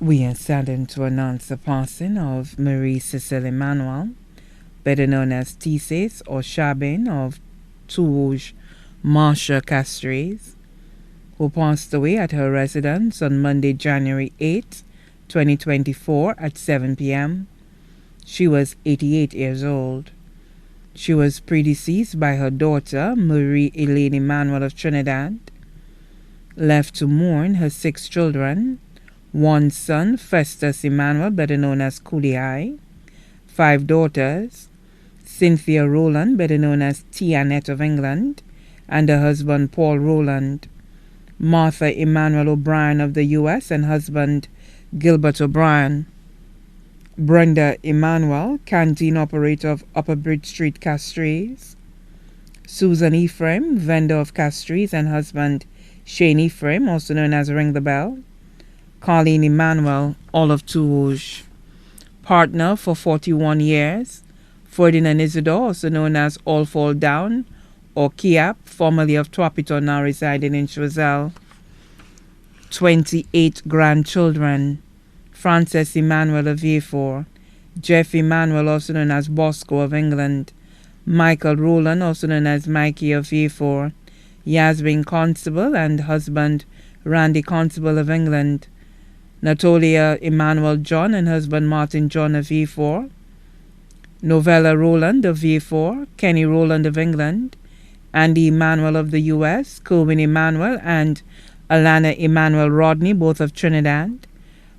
We are saddened to announce the passing of Marie Cecile Emmanuel, better known as Tisses or Chabin of Tourouge, Marcia Castries, who passed away at her residence on Monday, January 8, 2024 at 7 p.m. She was 88 years old. She was predeceased by her daughter, Marie Elaine Emmanuel of Trinidad, left to mourn her 6 children, one son, Festus Emmanuel, better known as Cooley, 5 daughters, Cynthia Rowland, better known as T. Annette of England, and her husband Paul Rowland, Martha Emmanuel O'Brien of the U.S. and husband Gilbert O'Brien, Brenda Emmanuel, canteen operator of Upper Bridge Street, Castries, Susan Ephraim, vendor of Castries, and husband Shane Ephraim, also known as Ring the Bell, Colleen Emmanuel, all of Tourouge. Partner for 41 years, Ferdinand Isidore, also known as All Fall Down, or Kiap, formerly of Tuapito, now residing in Choiseul. 28 grandchildren, Frances Emmanuel of Vieux, Jeff Emmanuel, also known as Bosco of England, Michael Rowland, also known as Mikey of Vieux, Yasmin Constable and husband Randy Constable of England, Natalia Emmanuel John and husband Martin John of Vieux, Novella Rowland of Vieux, Kenny Rowland of England, Andy Emmanuel of the U.S., Kerwin Emmanuel and Alana Emmanuel Rodney, both of Trinidad,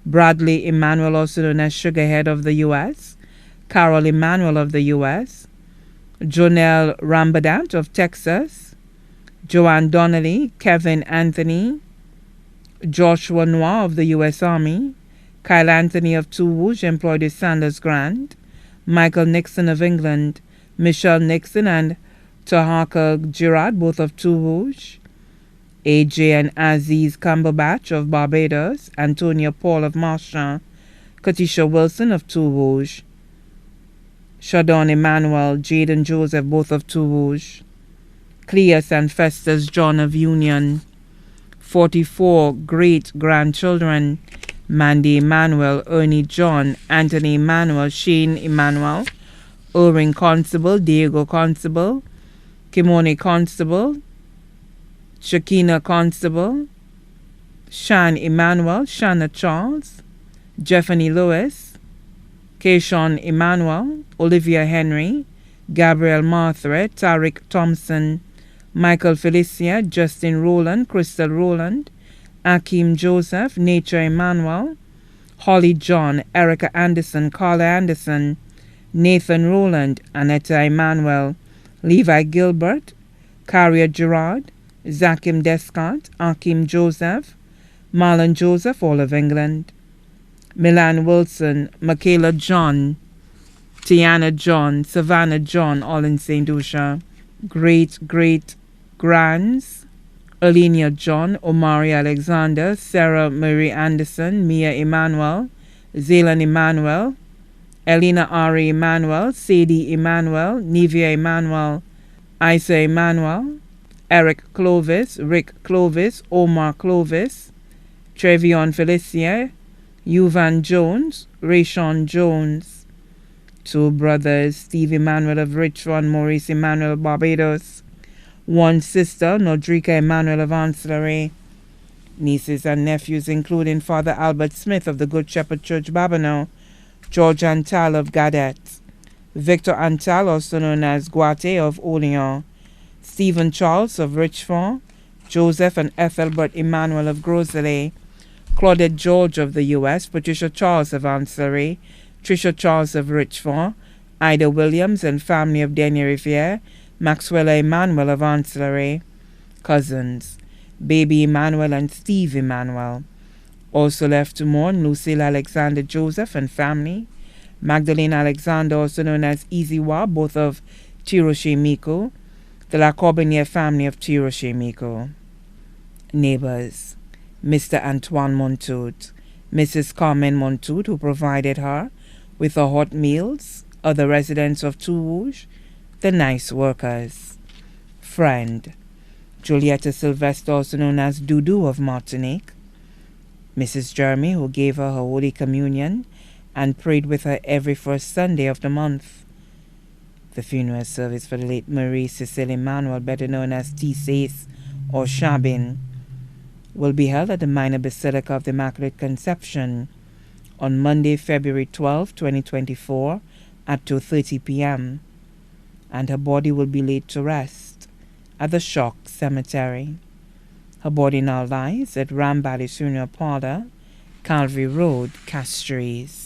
Bradley Emmanuel, also known as Sugarhead of the U.S., Carol Emmanuel of the U.S., Jonelle Rambadant of Texas, Joanne Donnelly, Kevin Anthony, Joshua Noir of the U.S. Army, Kyle Anthony of Tourouge, employed with Sanders Grant, Michael Nixon of England, Michelle Nixon and Tahaka Girard, both of Tourouge, AJ and Aziz Cumberbatch of Barbados, Antonia Paul of Marchand, Katisha Wilson of Tourouge, Shadon Emmanuel, Jaden Joseph, both of Tourouge, Cleus and Festus John of Union, 44 great-grandchildren, Mandy Emmanuel, Ernie John, Anthony Emmanuel, Shane Emmanuel, Irving Constable, Diego Constable, Kimone Constable, Shakina Constable, Shan Emmanuel, Shanna Charles, Jeffany Lewis, Keishon Emmanuel, Olivia Henry, Gabriel Marthred, Tariq Thompson, Michael Felicia, Justin Rowland, Crystal Rowland, Akeem Joseph, Nature Emmanuel, Holly John, Erica Anderson, Carla Anderson, Nathan Rowland, Anetta Emmanuel, Levi Gilbert, Carrier Gerard, Zakim Descott, Akeem Joseph, Marlon Joseph, all of England, Milan Wilson, Michaela John, Tiana John, Savannah John, all in St. Lucia, great-great-grands, Alenia John, Omari Alexander, Sarah Marie Anderson, Mia Emmanuel, Zaylan Emmanuel, Elena Ari Emmanuel, Sadie Emmanuel, Nevia Emmanuel, Isa Emmanuel, Eric Clovis, Rick Clovis, Omar Clovis, Trevion Felicia, Yuvan Jones, Rayshon Jones, 2 brothers, Steve Emmanuel of Richmond, Maurice Emmanuel of Barbados, 1 sister, Nodrika Emmanuel of Ancillary, nieces and nephews including Father Albert Smith of the Good Shepherd Church, Babonneau, George Antal of Gadet, Victor Antal, also known as Guate of Olean, Stephen Charles of Richmond, Joseph and Ethelbert Emmanuel of Grosley, Claudette George of the U.S., Patricia Charles of Ancillary, Tricia Charles of Richmond, Ida Williams and family of Denier Riviere, Maxwella Emmanuel of Ancillary, cousins, Baby Emmanuel and Steve Emmanuel. Also left to mourn Lucille Alexander Joseph and family, Magdalene Alexander, also known as Iziwa, both of Tiroche Miko, the La Corbinier family of Tiroche Miko. Neighbors, Mr. Antoine Montout, Mrs. Carmen Montout, who provided her with her hot meals, other residents of Tourouge, the nice workers. Friend, Julietta Sylvester, also known as Dudu of Martinique, Mrs. Jeremy, who gave her Holy Communion and prayed with her every first Sunday of the month. The funeral service for the late Marie Cecile Emmanuel, better known as Tissace or Chabin, will be held at the Minor Basilica of the Immaculate Conception on Monday, February 12, 2024 at 2:30 p.m. and her body will be laid to rest at the Shock Cemetery. Her body now lies at Ram Valley Funeral Parlor, Calvary Road, Castries.